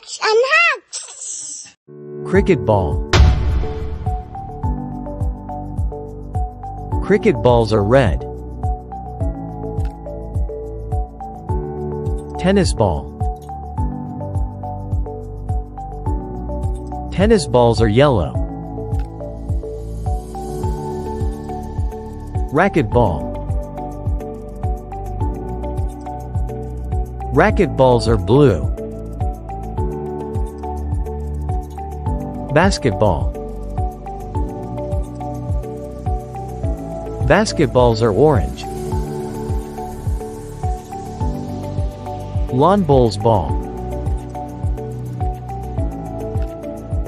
hugs and hugs. Cricket ball. Cricket balls are red. Tennis ball. Tennis balls are yellow. Racquetball. Racquetballs are blue. Basketball. Basketballs are orange. Lawn bowls ball.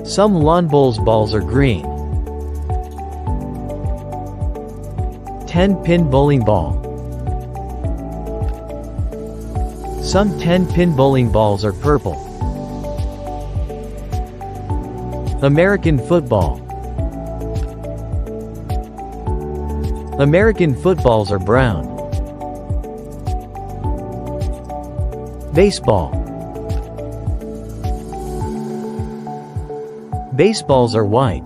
Some lawn bowls balls are green. 10-pin bowling ball. Some 10-pin bowling balls are purple. American football. American footballs are brown. Baseball. Baseballs are white.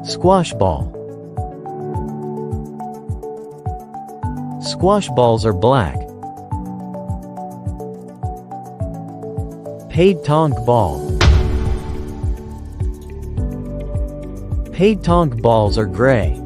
Squash ball. Squash balls are black. Pétanque ball. Pétanque balls are gray.